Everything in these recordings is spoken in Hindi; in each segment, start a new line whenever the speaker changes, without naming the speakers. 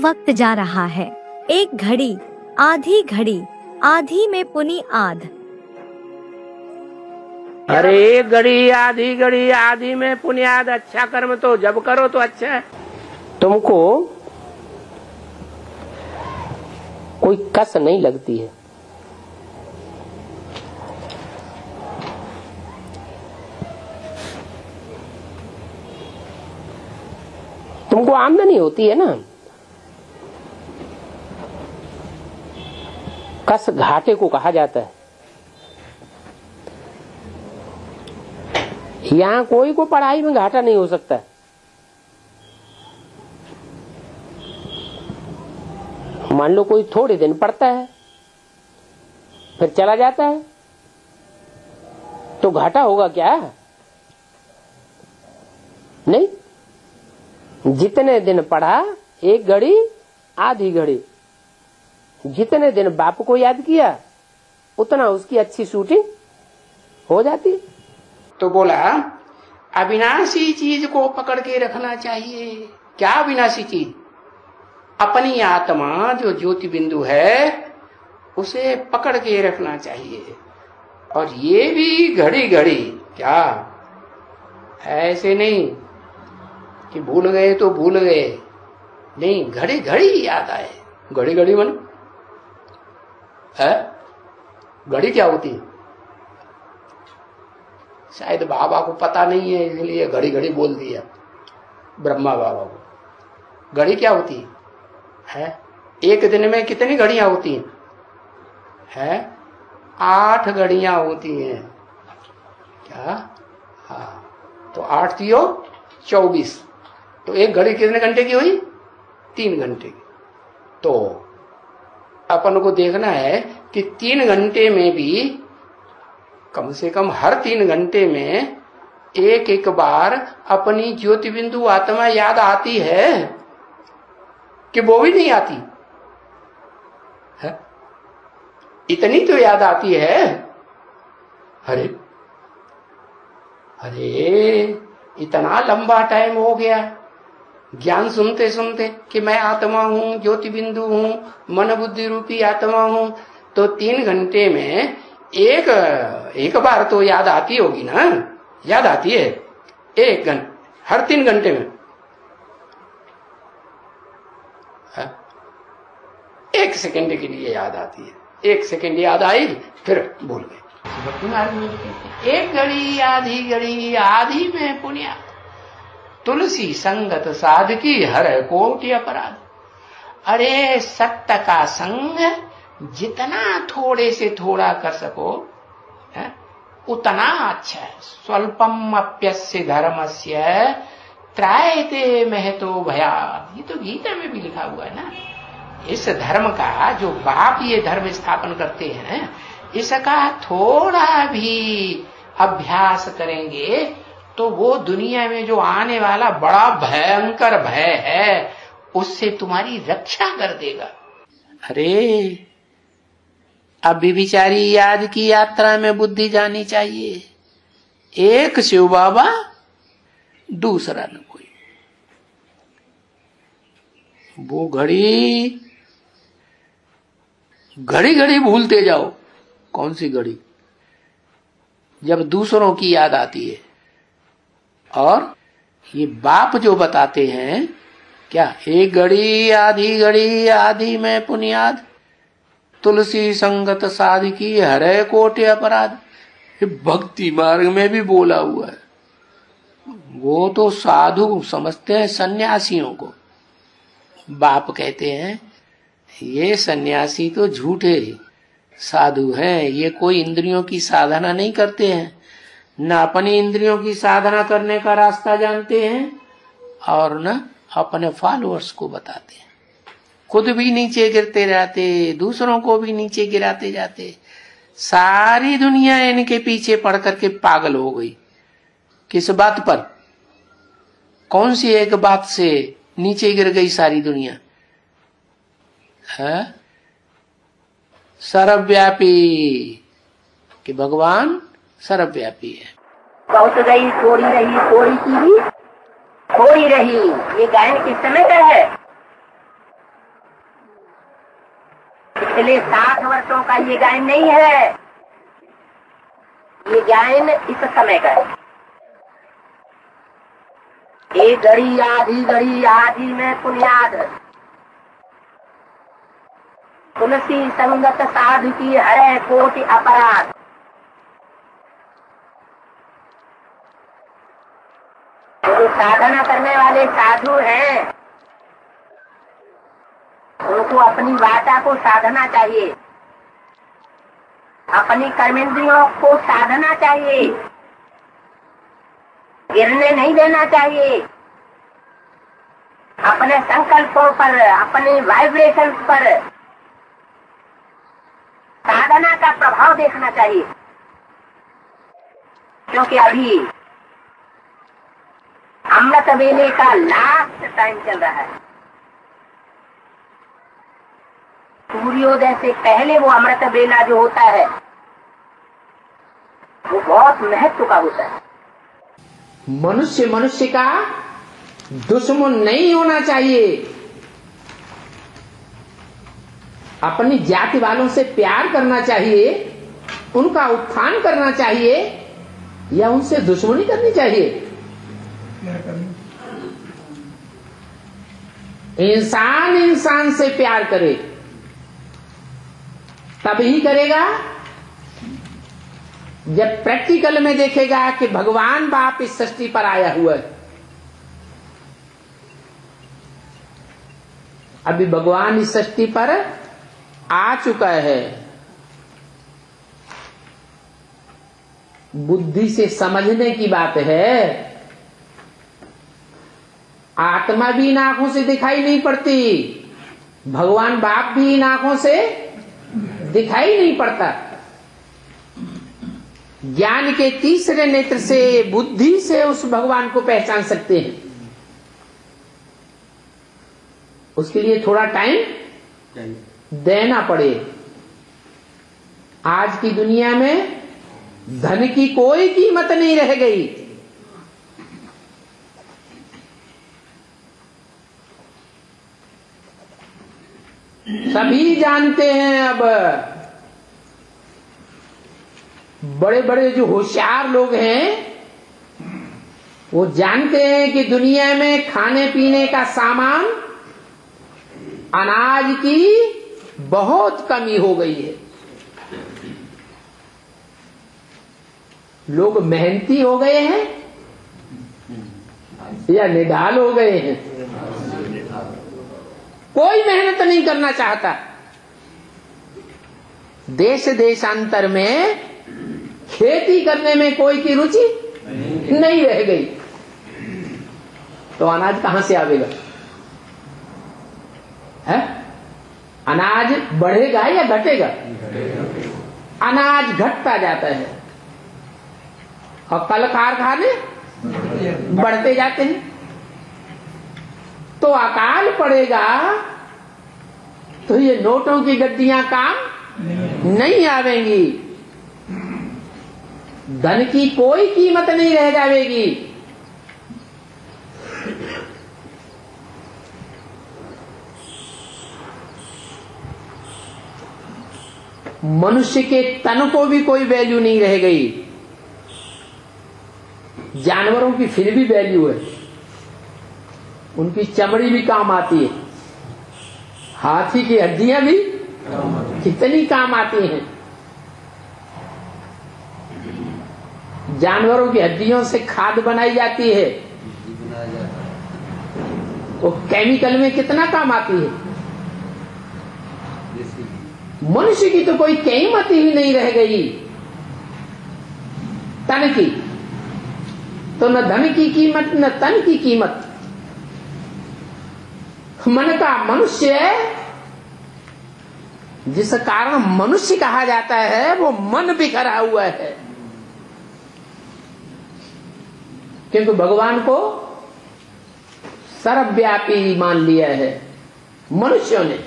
वक्त जा रहा है। एक घड़ी आधी में पुनी आध।
अरे एक घड़ी आधी में पुण्याद। अच्छा कर्म तो जब करो तो अच्छा है। तुमको कोई कस नहीं लगती है। तुमको आमदनी होती है ना। कस घाटे को कहा जाता है। यहाँ कोई को पढ़ाई में घाटा नहीं हो सकता। मान लो कोई थोड़े दिन पढ़ता है फिर चला जाता है तो घाटा होगा क्या? नहीं। जितने दिन पढ़ा एक घड़ी आधी घड़ी, जितने दिन बाप को याद किया उतना उसकी अच्छी शूटिंग हो जाती। तो बोला अविनाशी चीज को पकड़ के रखना चाहिए। क्या अविनाशी चीज? अपनी आत्मा जो ज्योति बिंदु है उसे पकड़ के रखना चाहिए। और ये भी घड़ी घड़ी, क्या ऐसे नहीं कि भूल गए तो भूल गए, नहीं, घड़ी घड़ी याद आए। घड़ी घड़ी मन है? घड़ी क्या होती है? शायद बाबा को पता नहीं है इसलिए घड़ी घड़ी बोल दिया ब्रह्मा बाबा को। घड़ी क्या होती है? एक दिन में कितनी घड़ियां होती हैं? 8 घड़ियां होती हैं। क्या? हाँ, तो 8 थियो 24। तो एक घड़ी कितने घंटे की हुई? 3 घंटे की। तो अपन को देखना है कि 3 घंटे में भी कम से कम हर 3 घंटे में एक एक बार अपनी ज्योति बिंदु आत्मा याद आती है कि वो भी नहीं आती है? इतनी तो याद आती है। अरे इतना लंबा टाइम हो गया ज्ञान सुनते सुनते कि मैं आत्मा हूं, ज्योति बिंदु हूं, मन बुद्धि रूपी आत्मा हूं। तो 3 घंटे में एक बार तो याद आती होगी ना? याद आती है हर 3 घंटे में। 1 सेकंड के लिए याद आती है। 1 सेकंड याद आई फिर भूल गए। एक घड़ी आधी में पुण्य, तुलसी संगत साधकी हर कोटि अपराध। अरे सत्य का संग जितना थोड़े से थोड़ा कर सको है उतना अच्छा है। स्वल्पम अप्यस्य धर्मस्य त्रायते महतो भयात्। ये तो गीता में भी लिखा हुआ है ना। इस धर्म का जो बाप ये धर्म स्थापन करते हैं इसका थोड़ा भी अभ्यास करेंगे तो वो दुनिया में जो आने वाला बड़ा भयंकर भय है उससे तुम्हारी रक्षा कर देगा। अरे अभी बिचारी याद की यात्रा में बुद्धि जानी चाहिए। एक शिव बाबा, दूसरा न कोई। वो घड़ी घड़ी भूलते जाओ। कौन सी घड़ी? जब दूसरों की याद आती है। और ये बाप जो बताते हैं क्या, एक घड़ी आधी में पुण्याद, तुलसी संगत साधकी हरे कोटि अपराध। ये भक्ति मार्ग में भी बोला हुआ है। वो तो साधु समझते हैं सन्यासियों को। बाप कहते हैं ये सन्यासी तो झूठे साधु हैं। ये कोई इंद्रियों की साधना नहीं करते हैं, न अपनी इंद्रियों की साधना करने का रास्ता जानते हैं और न अपने फॉलोअर्स को बताते हैं। खुद भी नीचे गिरते रहते, दूसरों को भी नीचे गिराते जाते। सारी दुनिया इनके पीछे पड़ करके पागल हो गई। किस बात पर? कौन सी एक बात से नीचे गिर गई सारी दुनिया? है सर्वव्यापी, कि भगवान सर्वव्यापी है।
बहुत रही थोड़ी की भी थोड़ी रही। ये गायन किस समय का है? पिछले 60 वर्षों का ये गायन नहीं है, ये गायन इस समय का है। एक घड़ी आधी में पुनियाद, तुलसी संगत साधु की हरे कोटि अपराध। जो साधना करने वाले साधु हैं, उनको अपनी वाचा को साधना चाहिए, अपनी कर्मेंद्रियों को साधना चाहिए, गिरने नहीं देना चाहिए। अपने संकल्पों पर, अपने वाइब्रेशन पर साधना का प्रभाव देखना चाहिए, क्योंकि अभी अमृत वेले का लास्ट टाइम चल रहा है। सूर्योदय से पहले वो अमृत वेला जो होता है वो बहुत महत्व का होता है।
मनुष्य का दुश्मन नहीं होना चाहिए। अपनी जाति वालों से प्यार करना चाहिए, उनका उत्थान करना चाहिए, या उनसे दुश्मनी करनी चाहिए। इंसान से प्यार करे तभी करेगा जब प्रैक्टिकल में देखेगा कि भगवान बाप इस सृष्टि पर आया हुआ है। अभी भगवान इस सृष्टि पर आ चुका है, बुद्धि से समझने की बात है। आत्मा भी इन आंखों से दिखाई नहीं पड़ती, भगवान बाप भी इन आंखों से दिखाई नहीं पड़ता। ज्ञान के तीसरे नेत्र से, बुद्धि से उस भगवान को पहचान सकते हैं। उसके लिए थोड़ा टाइम देना पड़े। आज की दुनिया में धन की कोई कीमत नहीं रह गई। सभी जानते हैं, अब बड़े बड़े जो होशियार लोग हैं वो जानते हैं कि दुनिया में खाने पीने का सामान, अनाज की बहुत कमी हो गई है। लोग मेहनती हो गए हैं या निढाल हो गए हैं। कोई मेहनत नहीं करना चाहता। देश देशांतर में खेती करने में कोई की रुचि नहीं रह गई, तो अनाज कहां से आवेगा? है? अनाज बढ़ेगा या घटेगा? अनाज घटता जाता है और कल कारखाने बढ़ते जाते हैं। तो अकाल पड़ेगा तो ये नोटों की गड्डियां काम नहीं आवेंगी, धन की कोई कीमत नहीं रह जाएगी। मनुष्य के तन को भी कोई वैल्यू नहीं रह गई। जानवरों की फिर भी वैल्यू है, उनकी चमड़ी भी काम आती है, हाथी की हड्डियां भी कितनी काम आती हैं। जानवरों की हड्डियों से खाद बनाई जाती है, वो केमिकल में कितना काम आती है। मनुष्य की तो कोई कीमत ही नहीं रह गई। तन की तो न धन की कीमत न तन की कीमत। मन का मनुष्य है, जिस कारण मनुष्य कहा जाता है, वो मन बिखरा हुआ है। क्योंकि भगवान को सर्वव्यापी मान लिया है मनुष्यों ने,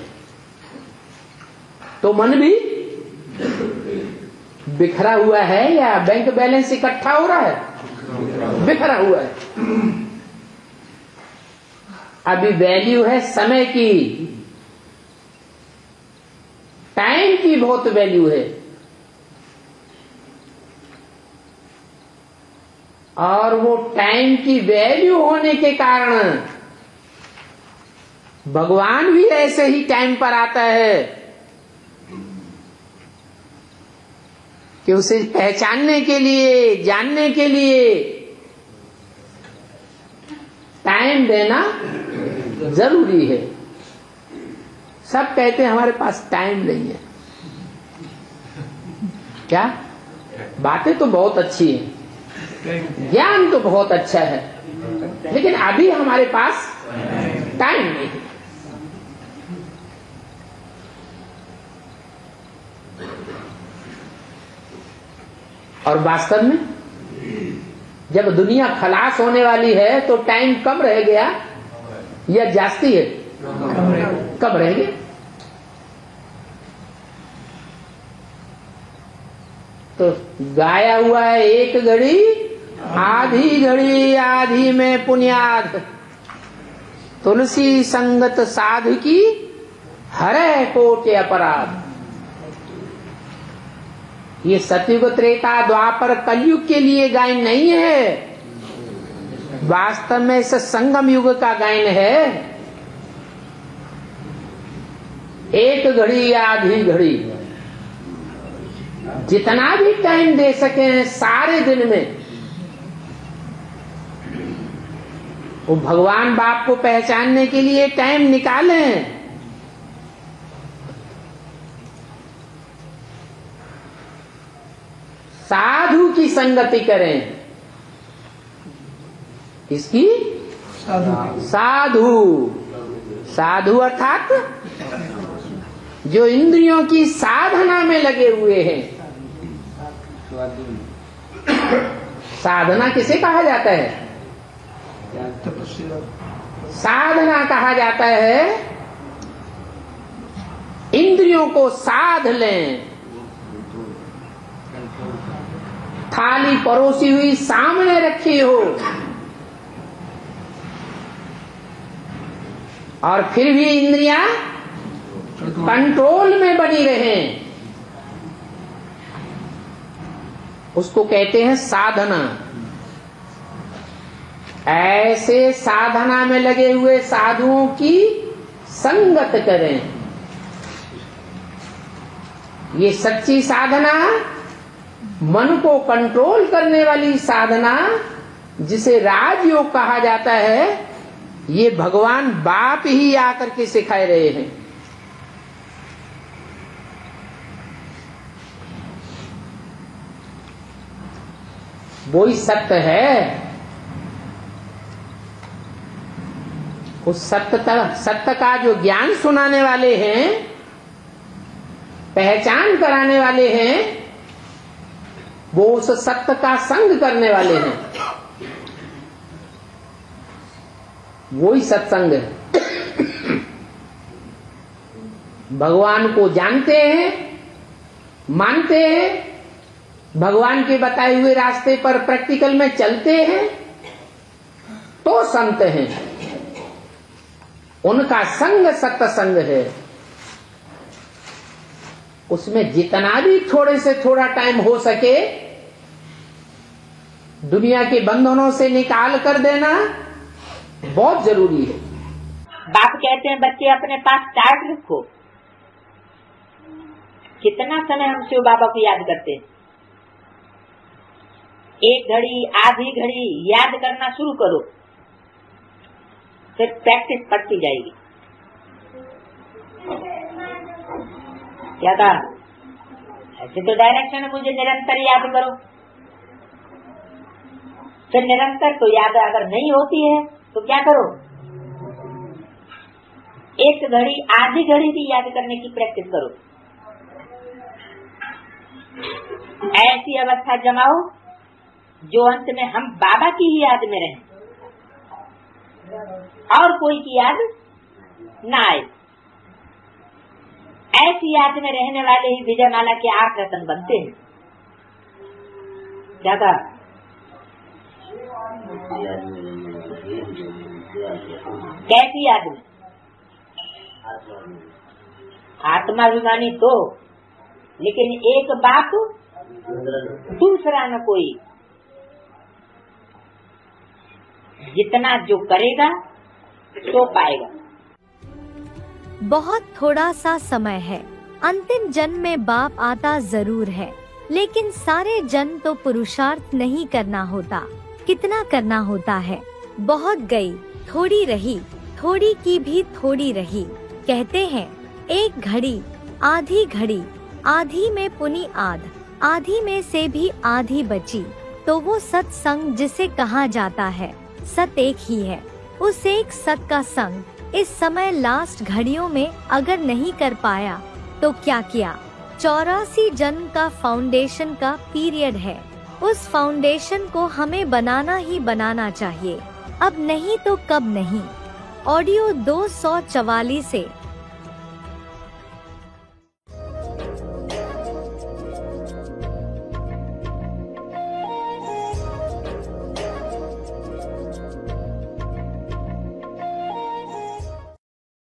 तो मन भी बिखरा हुआ है या बैंक बैलेंस इकट्ठा हो रहा है? बिखरा हुआ है। अभी वैल्यू है समय की, टाइम की बहुत वैल्यू है। और वो टाइम की वैल्यू होने के कारण भगवान भी ऐसे ही टाइम पर आता है कि उसे पहचानने के लिए, जानने के लिए टाइम देना जरूरी है। सब कहते हैं हमारे पास टाइम नहीं है। क्या बातें तो बहुत अच्छी हैं, ज्ञान तो बहुत अच्छा है, लेकिन अभी हमारे पास टाइम नहीं है। और वास्तव में जब दुनिया खलास होने वाली है तो टाइम कम रह गया या जास्ती है? कम रह गया। तो गाया हुआ है, एक घड़ी आधी घड़ी आधी में पुण्याद, तुलसी संगत साधु की हरे कोटि अपराध। ये सतयुग त्रेता द्वापर कलयुग के लिए गायन नहीं है, वास्तव में इस संगम युग का गायन है। एक घड़ी आधी घड़ी, जितना भी टाइम दे सके सारे दिन में, वो भगवान बाप को पहचानने के लिए टाइम निकालें। साधु की संगति करें। किसकी? साधु। साधु अर्थात जो इंद्रियों की साधना में लगे हुए हैं। साधना किसे कहा जाता है? साधना कहा जाता है इंद्रियों को साध लें। थाली परोसी हुई सामने रखी हो और फिर भी इंद्रियां कंट्रोल में बनी रहें, उसको कहते हैं साधना। ऐसे साधना में लगे हुए साधुओं की संगत करें। ये सच्ची साधना, मन को कंट्रोल करने वाली साधना, जिसे राजयोग कहा जाता है, ये भगवान बाप ही आकर के सिखाए रहे हैं। वो ही सत्य है। उस सत्य का जो ज्ञान सुनाने वाले हैं, पहचान कराने वाले हैं, वो उस सत्य का संग करने वाले हैं। वो ही सत्संग है। भगवान को जानते हैं, मानते हैं, भगवान के बताए हुए रास्ते पर प्रैक्टिकल में चलते हैं, तो संत हैं। उनका संग सत्संग है। उसमें जितना भी थोड़े से थोड़ा टाइम हो सके दुनिया के बंधनों से निकाल कर देना बहुत जरूरी है।
बाप कहते हैं बच्चे अपने पास टाइट रखो। कितना समय हम शिव बाबा को याद करते हैं? एक घड़ी आधी घड़ी याद करना शुरू करो, फिर प्रैक्टिस बढ़ती जाएगी। क्या था? ऐसे तो डायरेक्शन है, मुझे निरंतर याद करो। फिर निरंतर तो याद अगर नहीं होती है तो क्या करो? एक घड़ी आधी घड़ी भी याद करने की प्रैक्टिस करो। ऐसी अवस्था जमाओ जो अंत में हम बाबा की ही याद में रहें और कोई की याद ना आए। ऐसी याद में रहने वाले ही विजयमाला के 8 रत्न बनते हैं। क्या था? कैसी याद में? आत्माभिमानी तो, लेकिन एक बाप दूसरा न कोई। जितना जो करेगा तो पाएगा।
बहुत थोड़ा सा समय है, अंतिम जन्म में बाप आता जरूर है, लेकिन सारे जन्म तो पुरुषार्थ नहीं करना होता। कितना करना होता है? बहुत गई, थोड़ी रही, थोड़ी की भी थोड़ी रही। कहते हैं एक घड़ी, आधी में पुनी आधी में से भी आधी बची। तो वो सत्संग जिसे कहा जाता है, सत एक ही है। उस एक सत का संग इस समय लास्ट घड़ियों में अगर नहीं कर पाया तो क्या किया? 84 जन्म का फाउंडेशन का पीरियड है। उस फाउंडेशन को हमें बनाना ही बनाना चाहिए, अब नहीं तो कब नहीं। ऑडियो 244 से